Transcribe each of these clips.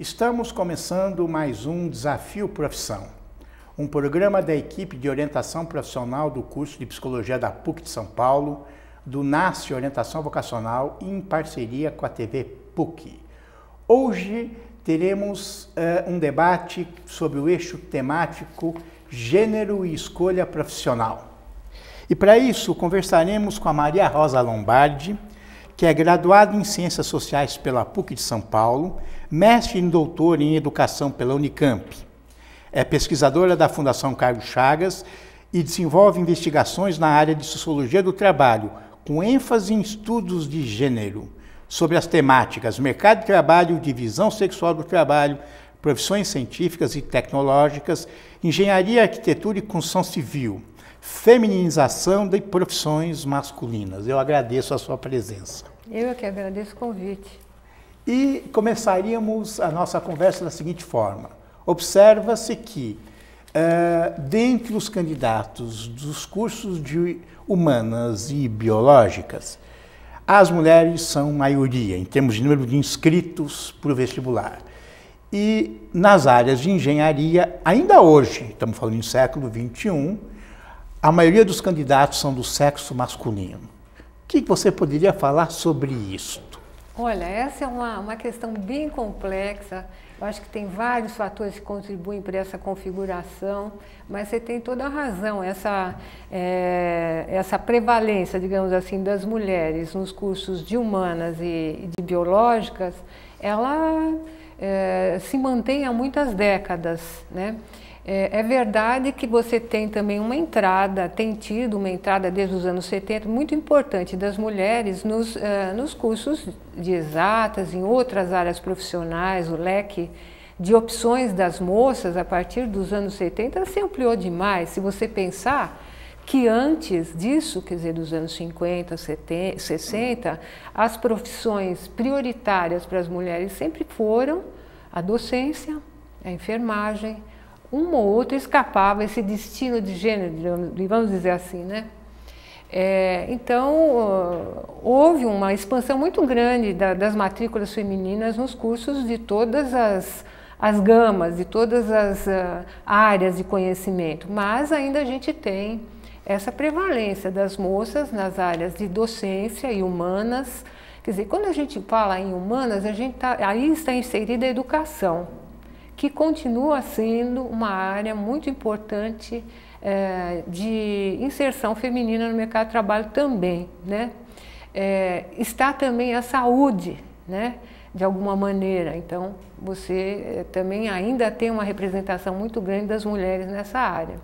Estamos começando mais um Desafio Profissão, um programa da equipe de orientação profissional do curso de Psicologia da PUC de São Paulo, do NASCE Orientação Vocacional, em parceria com a TV PUC. Hoje teremos um debate sobre o eixo temático Gênero e Escolha Profissional. E para isso conversaremos com a Maria Rosa Lombardi, que é graduada em Ciências Sociais pela PUC de São Paulo, mestre e doutora em Educação pela Unicamp. É pesquisadora da Fundação Carlos Chagas e desenvolve investigações na área de Sociologia do Trabalho, com ênfase em estudos de gênero, sobre as temáticas mercado de trabalho, divisão sexual do trabalho, profissões científicas e tecnológicas, engenharia, arquitetura e construção civil, feminização de profissões masculinas. Eu agradeço a sua presença. Eu é que agradeço o convite. E começaríamos a nossa conversa da seguinte forma. Observa-se que, dentre os candidatos dos cursos de humanas e biológicas, as mulheres são maioria, em termos de número de inscritos para o vestibular. E nas áreas de engenharia, ainda hoje, estamos falando em século XXI, a maioria dos candidatos são do sexo masculino. O que você poderia falar sobre isso? Olha, essa é uma questão bem complexa. Eu acho que tem vários fatores que contribuem para essa configuração, mas você tem toda a razão. Essa prevalência, digamos assim, das mulheres nos cursos de humanas e de biológicas, ela se mantém há muitas décadas, né? É verdade que você tem também uma entrada, tem tido uma entrada desde os anos 70 muito importante das mulheres nos cursos de exatas, em outras áreas profissionais. O leque de opções das moças a partir dos anos 70 se ampliou demais. Se você pensar que antes disso, quer dizer, dos anos 50, 70, 60, as profissões prioritárias para as mulheres sempre foram a docência, a enfermagem. Uma ou outra escapava esse destino de gênero, vamos dizer assim, né? Então, houve uma expansão muito grande das matrículas femininas nos cursos de todas as gamas, de todas as áreas de conhecimento, mas ainda a gente tem essa prevalência das moças nas áreas de docência e humanas. Quer dizer, quando a gente fala em humanas, aí está inserida a educação, que continua sendo uma área muito importante de inserção feminina no mercado de trabalho também, né? Está também a saúde, né? De alguma maneira. Então, você também ainda tem uma representação muito grande das mulheres nessa área.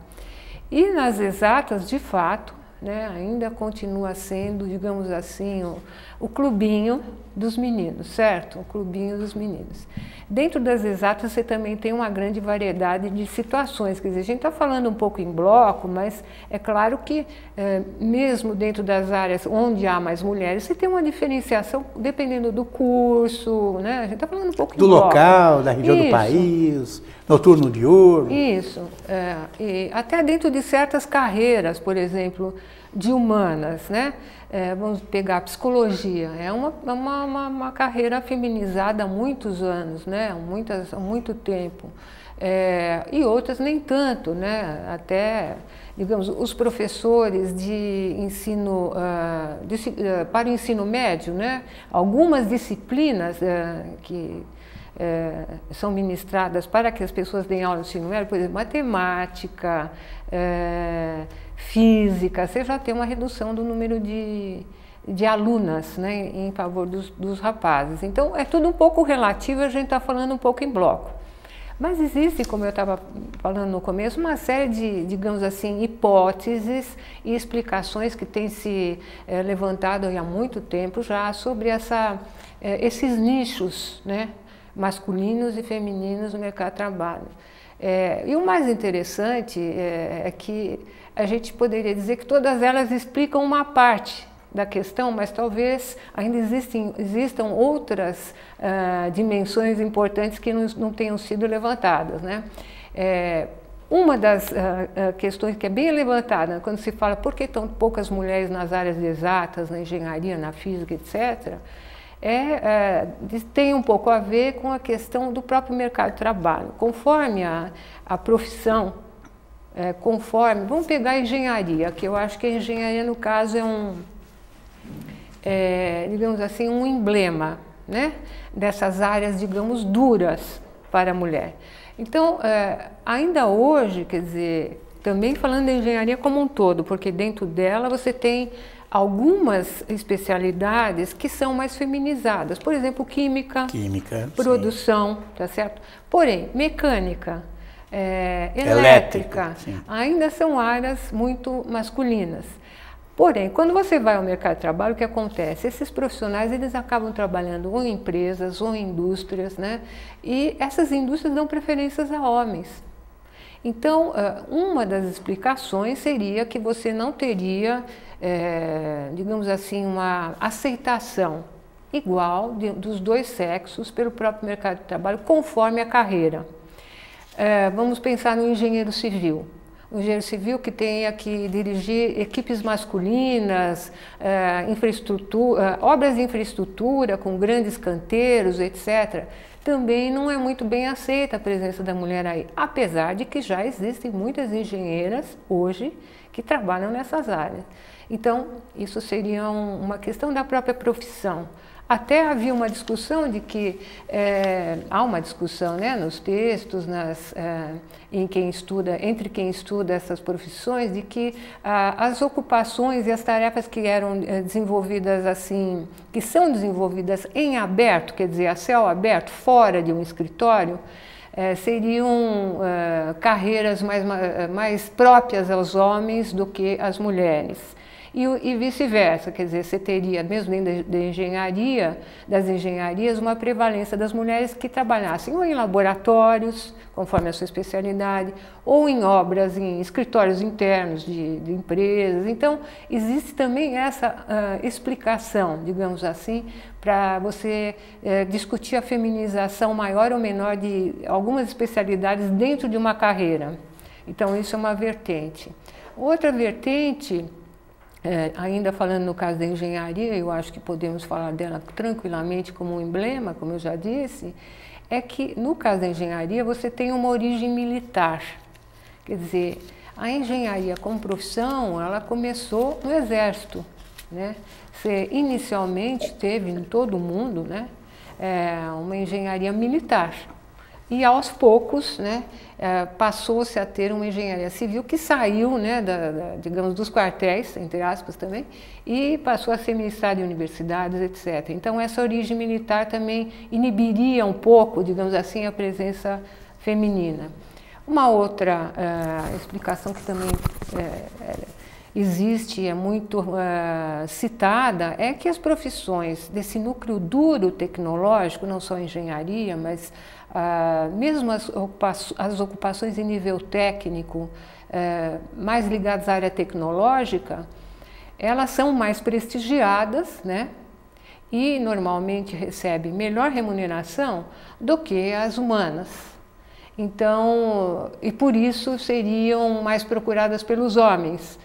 E nas exatas, de fato, né, ainda continua sendo, digamos assim, o clubinho dos meninos, certo? O clubinho dos meninos. Dentro das exatas você também tem uma grande variedade de situações, quer dizer, a gente está falando um pouco em bloco, mas é claro que mesmo dentro das áreas onde há mais mulheres, você tem uma diferenciação dependendo do curso, né? A gente está falando um pouco do em bloco. Local, da região do país, noturno, diurno. Isso, e até dentro de certas carreiras, por exemplo, de humanas, né? Vamos pegar a psicologia, é uma carreira feminizada há muitos anos, né? Há muito tempo, e outras nem tanto, né? Até, digamos, os professores de ensino, para o ensino médio, né? Algumas disciplinas que são ministradas para que as pessoas deem aula no ensino médio, por exemplo, matemática, física, você já tem uma redução do número de alunas, né, em favor dos rapazes. Então, é tudo um pouco relativo, a gente está falando um pouco em bloco. Mas existe, como eu estava falando no começo, uma série de, digamos assim, hipóteses e explicações que têm se levantado há muito tempo já sobre esses nichos, né, masculinos e femininos no mercado de trabalho. E o mais interessante é que a gente poderia dizer que todas elas explicam uma parte da questão, mas talvez ainda existam outras dimensões importantes que não tenham sido levantadas, né? Uma das questões que é bem levantada, quando se fala por que tão poucas mulheres nas áreas exatas, na engenharia, na física, etc., tem um pouco a ver com a questão do próprio mercado de trabalho. Conforme a profissão, vamos pegar a engenharia, que eu acho que a engenharia, no caso, digamos assim, um emblema, né, dessas áreas, digamos, duras para a mulher. Então, ainda hoje, quer dizer, também falando da engenharia como um todo, porque dentro dela você tem algumas especialidades que são mais feminizadas, por exemplo, química, produção, tá certo? Porém, mecânica, elétrica, ainda são áreas muito masculinas. Porém, quando você vai ao mercado de trabalho, o que acontece? Esses profissionais, eles acabam trabalhando ou em empresas ou em indústrias, né? E essas indústrias dão preferências a homens. Então, uma das explicações seria que você não teria, digamos assim, uma aceitação igual dos dois sexos pelo próprio mercado de trabalho, conforme a carreira. Vamos pensar no engenheiro civil. O engenheiro civil que tenha que dirigir equipes masculinas, obras de infraestrutura com grandes canteiros, etc., também não é muito bem aceita a presença da mulher aí, apesar de que já existem muitas engenheiras hoje que trabalham nessas áreas. Então, isso seria uma questão da própria profissão. Até havia uma discussão de que, há uma discussão, né, nos textos, entre quem estuda essas profissões, de que as ocupações e as tarefas que eram desenvolvidas assim, que são desenvolvidas em aberto, quer dizer, a céu aberto, fora de um escritório, seriam carreiras mais próprias aos homens do que às mulheres. E vice-versa, quer dizer, você teria, mesmo dentro das engenharias, uma prevalência das mulheres que trabalhassem ou em laboratórios, conforme a sua especialidade, ou em obras, em escritórios internos de empresas. Então, existe também essa explicação, digamos assim, para você discutir a feminização maior ou menor de algumas especialidades dentro de uma carreira. Então, isso é uma vertente. Outra vertente, ainda falando no caso da engenharia, eu acho que podemos falar dela tranquilamente como um emblema, como eu já disse, é que no caso da engenharia você tem uma origem militar. Quer dizer, a engenharia como profissão, ela começou no exército, né? Você inicialmente teve em todo o mundo, né, uma engenharia militar. E aos poucos, né, passou-se a ter uma engenharia civil que saiu, né, digamos, dos quartéis, entre aspas também, e passou a ser ministrada em universidades, etc. Então, essa origem militar também inibiria um pouco, digamos assim, a presença feminina. Uma outra explicação que também existe, é muito citada, é que as profissões desse núcleo duro tecnológico, não só a engenharia, mas mesmo as ocupações em nível técnico, mais ligadas à área tecnológica, elas são mais prestigiadas, né? E normalmente recebem melhor remuneração do que as humanas. Então, e por isso seriam mais procuradas pelos homens.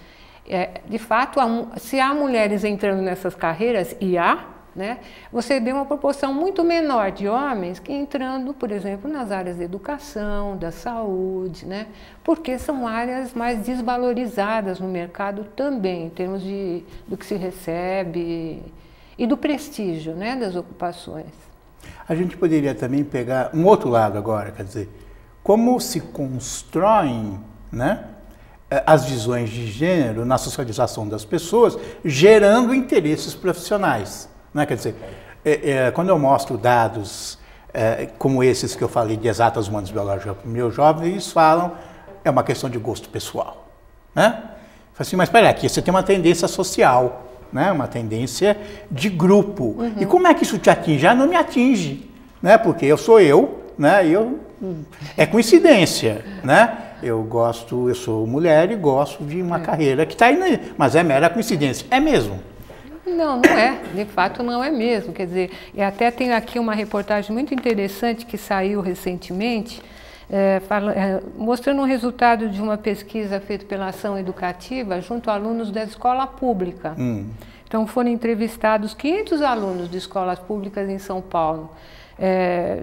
De fato, se há mulheres entrando nessas carreiras, e há, né, você vê uma proporção muito menor de homens que entrando, por exemplo, nas áreas da educação, da saúde, né, porque são áreas mais desvalorizadas no mercado também, em termos do que se recebe e do prestígio, né, das ocupações. A gente poderia também pegar um outro lado agora, quer dizer, como se constroem, né, as visões de gênero na socialização das pessoas, gerando interesses profissionais. Né? Quer dizer, quando eu mostro dados como esses que eu falei de exatas humanas biológicas para meus jovens, eles falam, é uma questão de gosto pessoal. Né? Assim, mas espera aqui, você tem uma tendência social, né? Uma tendência de grupo. Uhum. E como é que isso te atinge? Já não me atinge, né? Porque eu sou eu, né? É coincidência, né? Eu sou mulher e gosto de uma carreira que está aí, mas é mera coincidência. É mesmo? Não, não é. De fato, não é mesmo. Quer dizer, e até tem aqui uma reportagem muito interessante que saiu recentemente, mostrando o resultado de uma pesquisa feita pela Ação Educativa junto a alunos da escola pública. Então foram entrevistados 500 alunos de escolas públicas em São Paulo,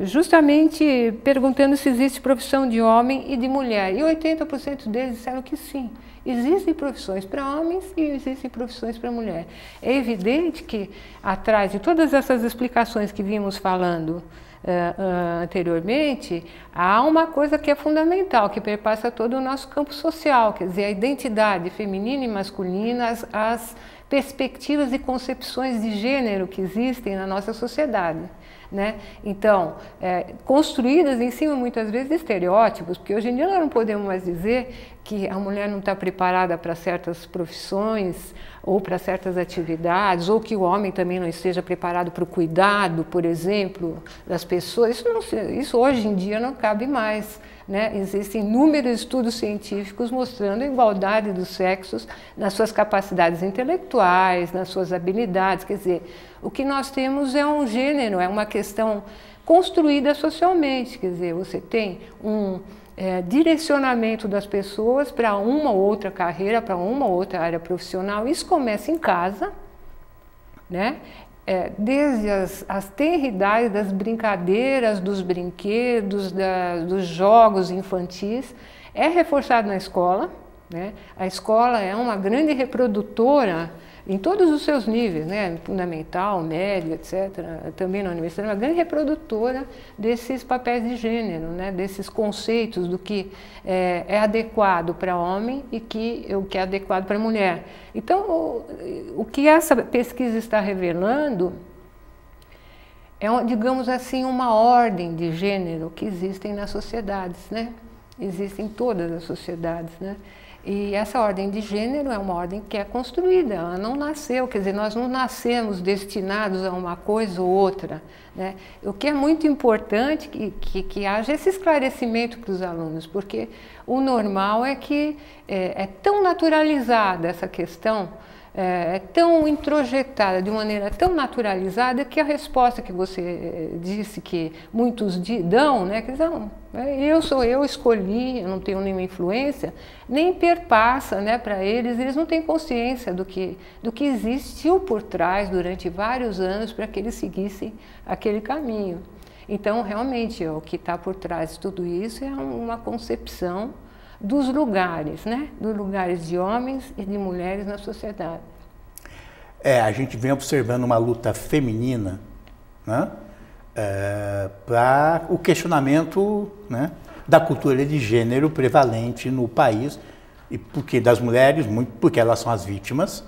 justamente perguntando se existe profissão de homem e de mulher. E 80% deles disseram que sim. Existem profissões para homens e existem profissões para mulher. É evidente que atrás de todas essas explicações que vimos falando anteriormente, há uma coisa que é fundamental, que perpassa todo o nosso campo social, quer dizer, a identidade feminina e masculina, as perspectivas e concepções de gênero que existem na nossa sociedade, né? Então, construídas em cima muitas vezes de estereótipos, porque hoje em dia nós não podemos mais dizer que a mulher não está preparada para certas profissões ou para certas atividades, ou que o homem também não esteja preparado para o cuidado, por exemplo, das pessoas. Isso hoje em dia não cabe mais, né? Existem inúmeros estudos científicos mostrando a igualdade dos sexos nas suas capacidades intelectuais, nas suas habilidades. Quer dizer, o que nós temos é um gênero, é uma questão construída socialmente. Quer dizer, você tem um direcionamento das pessoas para uma ou outra carreira, para uma ou outra área profissional. Isso começa em casa, né? Desde as tenridades das brincadeiras, dos brinquedos, dos jogos infantis, é reforçado na escola, né? A escola é uma grande reprodutora em todos os seus níveis, né? Fundamental, médio, etc., também na universidade, uma grande reprodutora desses papéis de gênero, né? Desses conceitos do que é adequado para homem e o que é adequado para mulher. Então, o que essa pesquisa está revelando é, digamos assim, uma ordem de gênero que existem nas sociedades, né? Existem em todas as sociedades, né? E essa ordem de gênero é uma ordem que é construída, ela não nasceu, quer dizer, nós não nascemos destinados a uma coisa ou outra, né? O que é muito importante que haja esse esclarecimento para os alunos, porque o normal é que é tão naturalizada essa questão, é tão introjetada, de maneira tão naturalizada, que a resposta que você disse que muitos dão, né, que dizem, eu escolhi, eu não tenho nenhuma influência, nem perpassa, né, para eles não têm consciência do que existiu por trás durante vários anos para que eles seguissem aquele caminho. Então, realmente, o que está por trás de tudo isso é uma concepção dos lugares, né? Dos lugares de homens e de mulheres na sociedade. A gente vem observando uma luta feminina, né? Para o questionamento, né, da cultura de gênero prevalente no país, e porque das mulheres, muito porque elas são as vítimas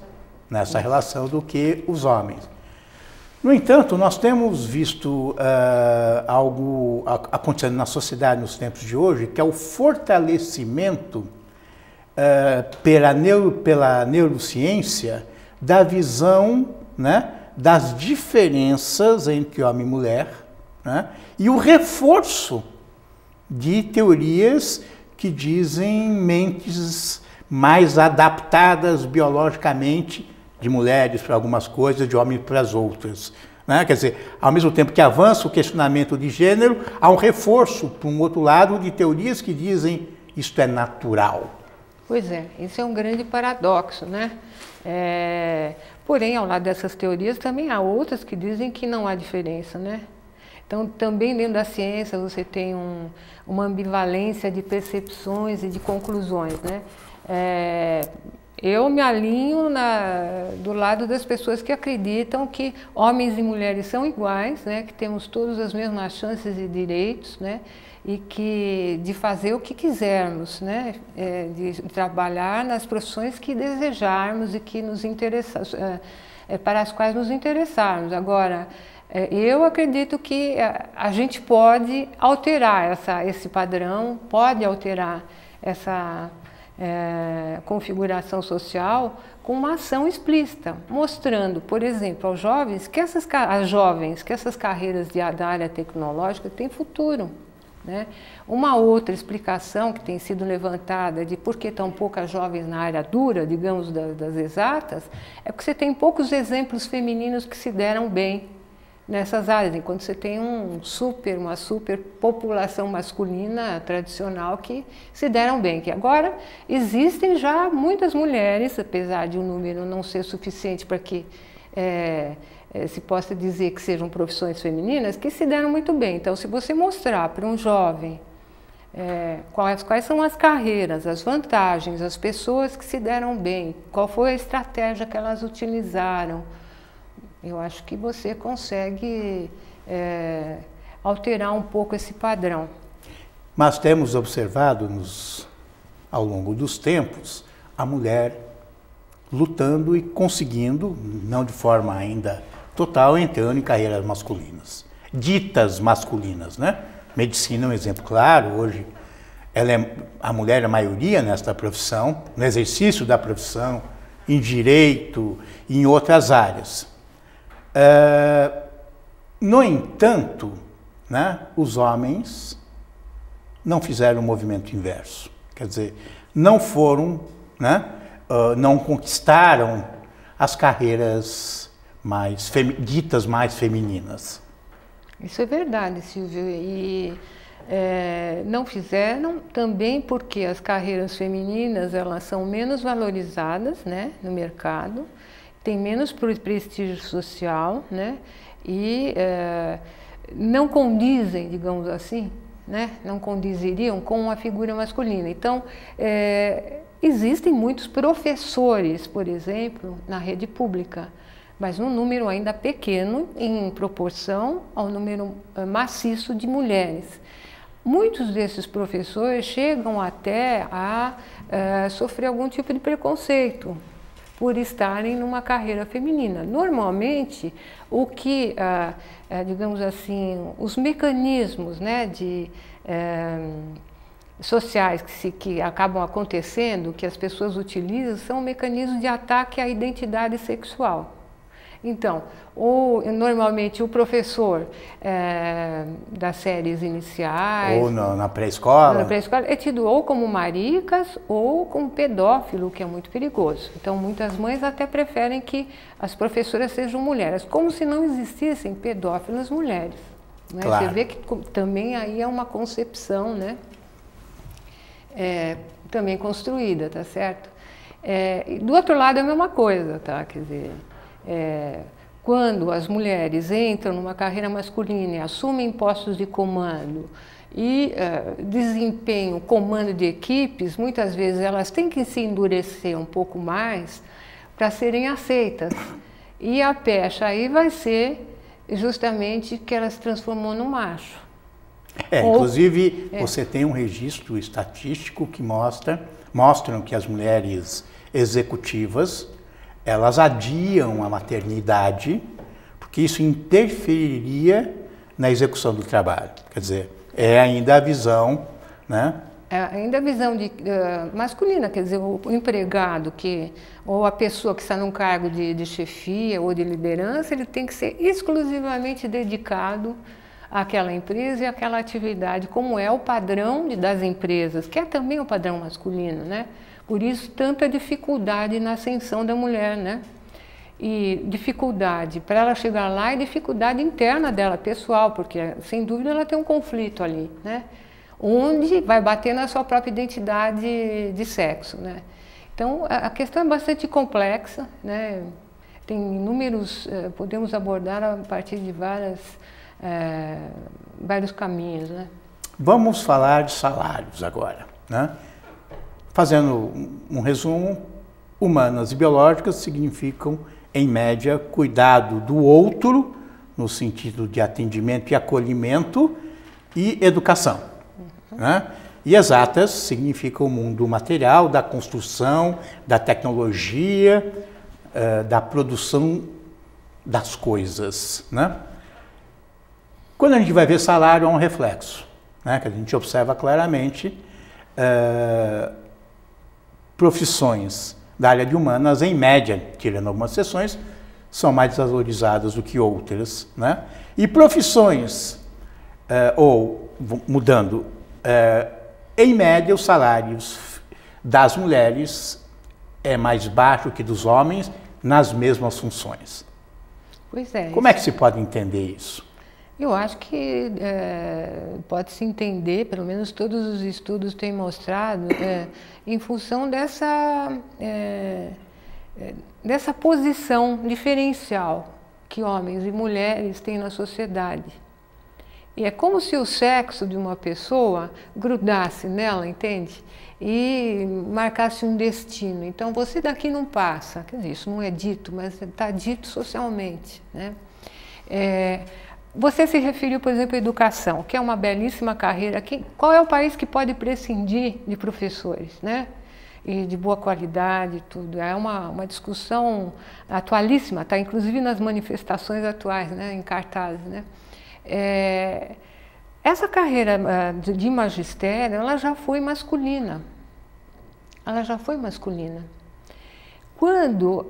nessa relação do que os homens. No entanto, nós temos visto algo acontecendo na sociedade nos tempos de hoje, que é o fortalecimento pela neurociência da visão, né, das diferenças entre homem e mulher, né, e o reforço de teorias que dizem mentes mais adaptadas biologicamente de mulheres para algumas coisas, de homens para as outras, né? Quer dizer, ao mesmo tempo que avança o questionamento de gênero, há um reforço, por um outro lado, de teorias que dizem isto é natural. Pois é, isso é um grande paradoxo, né? Porém, ao lado dessas teorias, também há outras que dizem que não há diferença, né? Então, também dentro da ciência, você tem uma ambivalência de percepções e de conclusões, né? Eu me alinho do lado das pessoas que acreditam que homens e mulheres são iguais, né? Que temos todas as mesmas chances e direitos, né? E de fazer o que quisermos, né? De trabalhar nas profissões que desejarmos e que nos para as quais nos interessarmos. Agora, eu acredito que a gente pode alterar esse padrão, pode alterar essa configuração social com uma ação explícita, mostrando, por exemplo, aos jovens que essas carreiras da área tecnológica têm futuro, né? Uma outra explicação que tem sido levantada de por que tão poucas jovens na área dura, digamos, das exatas, é porque você tem poucos exemplos femininos que se deram bem nessas áreas, enquanto você tem uma super população masculina tradicional que se deram bem. Que agora existem já muitas mulheres, apesar de o número não ser suficiente para que se possa dizer que sejam profissões femininas, que se deram muito bem. Então, se você mostrar para um jovem quais são as carreiras, as vantagens, as pessoas que se deram bem, qual foi a estratégia que elas utilizaram, eu acho que você consegue alterar um pouco esse padrão. Mas temos observado ao longo dos tempos a mulher lutando e conseguindo, não de forma ainda total, entrando em carreiras masculinas, ditas masculinas, né? Medicina é um exemplo claro. Hoje a mulher é a maioria nesta profissão, no exercício da profissão, em direito e em outras áreas. No entanto, né, os homens não fizeram o movimento inverso. Quer dizer, não foram, né, não conquistaram as carreiras ditas mais femininas. Isso é verdade, Silvio. E não fizeram também porque as carreiras femininas elas são menos valorizadas, né, no mercado, tem menos prestígio social, né, e não condizem, digamos assim, né, não condiziriam com a figura masculina. Então, existem muitos professores, por exemplo, na rede pública, mas um número ainda pequeno em proporção ao número maciço de mulheres. Muitos desses professores chegam até a sofrer algum tipo de preconceito por estarem numa carreira feminina. Normalmente, o que, digamos assim, os mecanismos, né, sociais que acabam acontecendo, que as pessoas utilizam, são mecanismos de ataque à identidade sexual. Então, normalmente o professor das séries iniciais... Ou na pré-escola. Na pré-escola é tido ou como maricas ou como pedófilo, que é muito perigoso. Então, muitas mães até preferem que as professoras sejam mulheres, como se não existissem pedófilas mulheres. Né? Claro. Você vê que também aí é uma concepção, né? Também construída, tá certo? E do outro lado é a mesma coisa, tá? Quer dizer... quando as mulheres entram numa carreira masculina e assumem postos de comando e desempenham comando de equipes, muitas vezes elas têm que se endurecer um pouco mais para serem aceitas. E a pecha aí vai ser justamente que elas se transformam no macho. Inclusive, você tem um registro estatístico que mostram que as mulheres executivas elas adiam a maternidade, porque isso interferiria na execução do trabalho. Quer dizer, é ainda a visão, né? É ainda a visão masculina, quer dizer, o empregado ou a pessoa que está num cargo de chefia ou de liderança, ele tem que ser exclusivamente dedicado àquela empresa e àquela atividade, como é o padrão das empresas, que é também o padrão masculino, né? Por isso, tanta dificuldade na ascensão da mulher, né? E dificuldade para ela chegar lá e dificuldade interna dela, pessoal, porque, sem dúvida, ela tem um conflito ali, né? Onde vai bater na sua própria identidade de sexo, né? Então, a questão é bastante complexa, né? Tem inúmeros, podemos abordar a partir de vários caminhos, né? Vamos falar de salários agora, né? Fazendo um resumo, humanas e biológicas significam, em média, cuidado do outro, no sentido de atendimento e acolhimento, e educação. Né? E exatas significam o mundo material, da construção, da tecnologia, da produção das coisas. Né? Quando a gente vai ver salário, é um reflexo, né? Que a gente observa claramente. Profissões da área de humanas, em média, tirando algumas exceções, são mais desvalorizadas do que outras, né? E profissões, mudando, em média, os salários das mulheres é mais baixo que dos homens nas mesmas funções. Pois é. Como é que se pode entender isso? Eu acho que pode-se entender, pelo menos todos os estudos têm mostrado, em função dessa posição diferencial que homens e mulheres têm na sociedade. E é como se o sexo de uma pessoa grudasse nela, entende? E marcasse um destino. Então, você daqui não passa. Quer dizer, isso não é dito, mas está dito socialmente, né? Você se referiu, por exemplo, à educação, que é uma belíssima carreira. Qual é o país que pode prescindir de professores, né? E de boa qualidade, tudo. É uma discussão atualíssima, está inclusive nas manifestações atuais, né? Em cartazes, né? Essa carreira de magistério, ela já foi masculina. Ela já foi masculina. Quando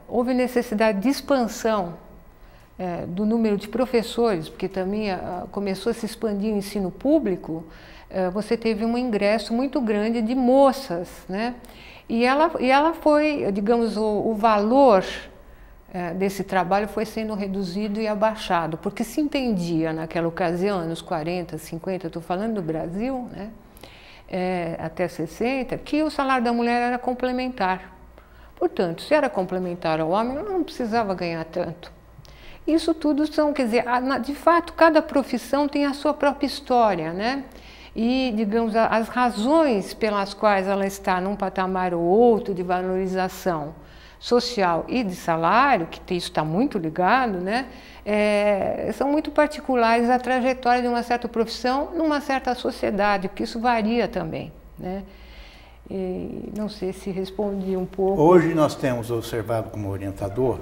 houve necessidade de expansão do número de professores, porque também começou a se expandir o ensino público, você teve um ingresso muito grande de moças, né? E ela foi, digamos, o valor desse trabalho foi sendo reduzido e abaixado, porque se entendia naquela ocasião, anos 40, 50, estou falando do Brasil, né? Até 60, que o salário da mulher era complementar. Portanto, se era complementar ao homem, ela não precisava ganhar tanto. Isso tudo são, quer dizer, de fato, cada profissão tem a sua própria história, né? E, digamos, as razões pelas quais ela está num patamar ou outro de valorização social e de salário, que isso está muito ligado, né? São muito particulares à trajetória de uma certa profissão numa certa sociedade, porque isso varia também, né? E não sei se respondi um pouco. Hoje nós temos observado como orientadores,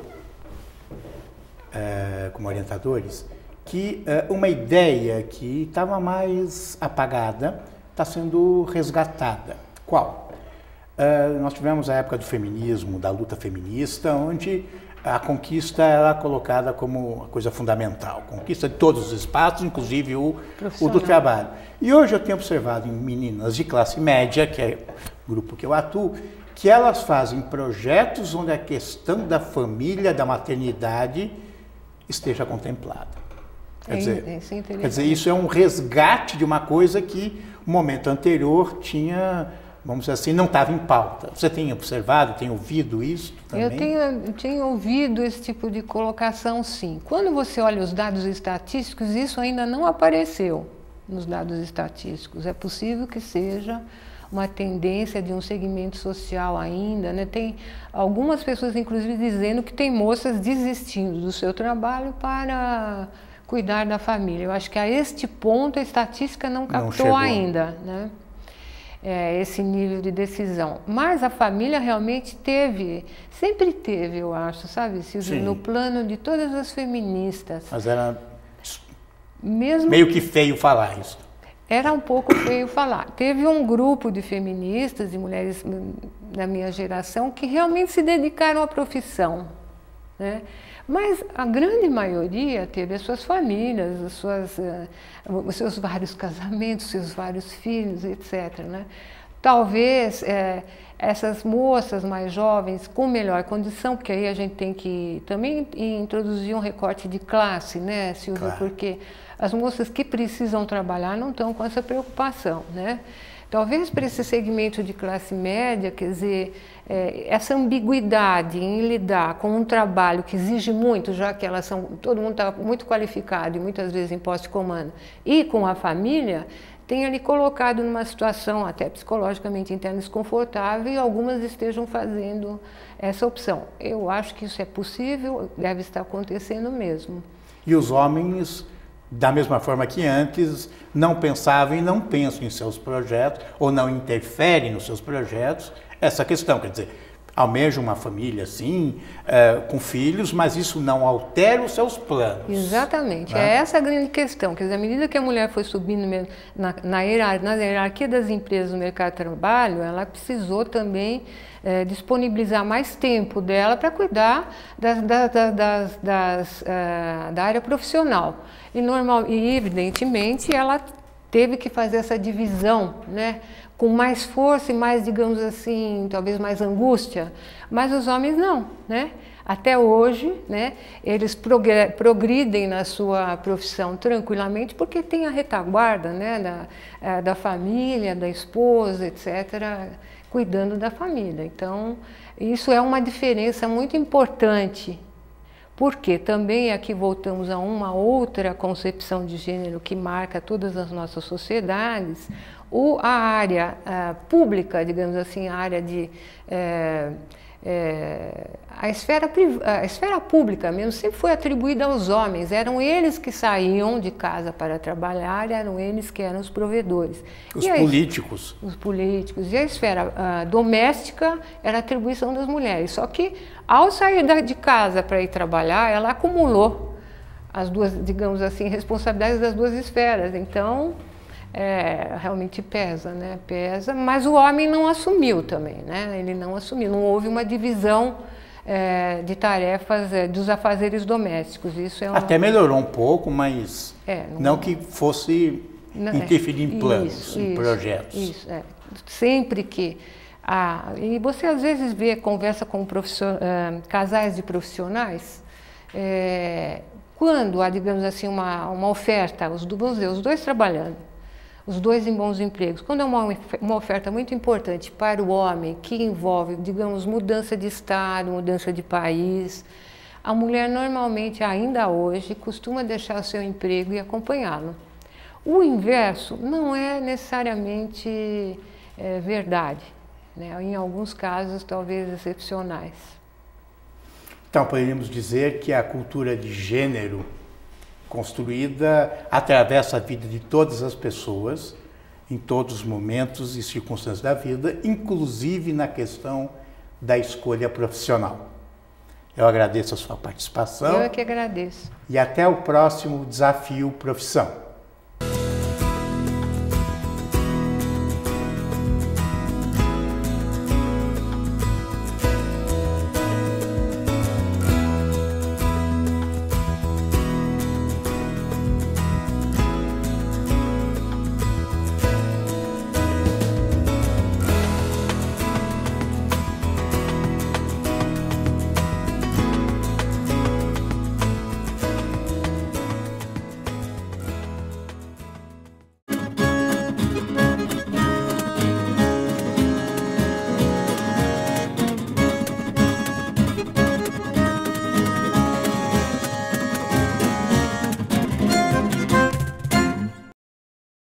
que uma ideia que estava mais apagada está sendo resgatada. Qual? Nós tivemos a época do feminismo, da luta feminista, onde a conquista era colocada como uma coisa fundamental. Conquista de todos os espaços, inclusive o do trabalho. E hoje eu tenho observado em meninas de classe média, que é o grupo que eu atuo, que elas fazem projetos onde a questão da família, da maternidade, esteja contemplada. Quer dizer, isso é um resgate de uma coisa que no momento anterior tinha, vamos dizer assim, não estava em pauta. Você tem observado, tem ouvido isso também? Eu tenho ouvido esse tipo de colocação, sim. Quando você olha os dados estatísticos, isso ainda não apareceu nos dados estatísticos. É possível que seja uma tendência de um segmento social ainda, né? Tem algumas pessoas, inclusive, dizendo que tem moças desistindo do seu trabalho para cuidar da família. Eu acho que a este ponto a estatística não captou ainda, né? Esse nível de decisão. Mas a família realmente sempre teve, eu acho, sabe, Silvio, no plano de todas as feministas. Mas era meio que feio falar isso. Era um pouco feio falar. Teve um grupo de feministas, de mulheres da minha geração, que realmente se dedicaram à profissão, né? Mas a grande maioria teve as suas famílias, os seus vários casamentos, os seus vários filhos, etc., né? Talvez essas moças mais jovens com melhor condição, porque aí a gente tem que também introduzir um recorte de classe, né, Silvia? Claro. Porque as moças que precisam trabalhar não estão com essa preocupação, né? Talvez para esse segmento de classe média, quer dizer, essa ambiguidade em lidar com um trabalho que exige muito, já que todo mundo está muito qualificado e muitas vezes em posto de comando, e com a família, tenha lhe colocado numa situação até psicologicamente interna desconfortável e algumas estejam fazendo essa opção. Eu acho que isso é possível, deve estar acontecendo mesmo. E os homens, da mesma forma que antes, não pensavam e não pensam em seus projetos, ou não interferem nos seus projetos, essa questão, quer dizer, almejam uma família, sim, com filhos, mas isso não altera os seus planos. Exatamente, né? É essa a grande questão, quer dizer, à medida que a mulher foi subindo na hierarquia das empresas no mercado de trabalho, ela precisou também disponibilizar mais tempo dela para cuidar da área profissional. E evidentemente, ela teve que fazer essa divisão, né, com mais força e mais, digamos assim, talvez mais angústia, mas os homens não, né? Até hoje, né, eles progridem na sua profissão tranquilamente porque tem a retaguarda, né, da família, da esposa, etc., cuidando da família. Então, isso é uma diferença muito importante, porque também aqui voltamos a uma outra concepção de gênero que marca todas as nossas sociedades. A área pública, digamos assim, a área de... a esfera pública mesmo sempre foi atribuída aos homens, eram eles que saíam de casa para trabalhar, eram eles que eram os provedores. Os políticos. Os políticos. E a esfera doméstica era atribuição das mulheres. Só que, ao sair de casa para ir trabalhar, ela acumulou as duas, digamos assim, responsabilidades das duas esferas. Então, realmente pesa, né? Pesa, mas o homem não assumiu também, né? Ele não assumiu, não houve uma divisão de tarefas dos afazeres domésticos. Isso até melhorou um pouco, mas não que fosse interferir em planos, em projetos. Isso, sempre que... e você às vezes conversa com casais de profissionais, quando há, digamos assim, uma oferta, vamos dizer, os dois trabalhando, os dois em bons empregos. Quando é uma oferta muito importante para o homem, que envolve, digamos, mudança de estado, mudança de país, a mulher normalmente, ainda hoje, costuma deixar o seu emprego e acompanhá-lo. O inverso não é necessariamente verdade, né? Em alguns casos, talvez excepcionais. Então, poderíamos dizer que a cultura de gênero construída atravessa a vida de todas as pessoas, em todos os momentos e circunstâncias da vida, inclusive na questão da escolha profissional. Eu agradeço a sua participação. Eu é que agradeço. E até o próximo Desafio Profissão.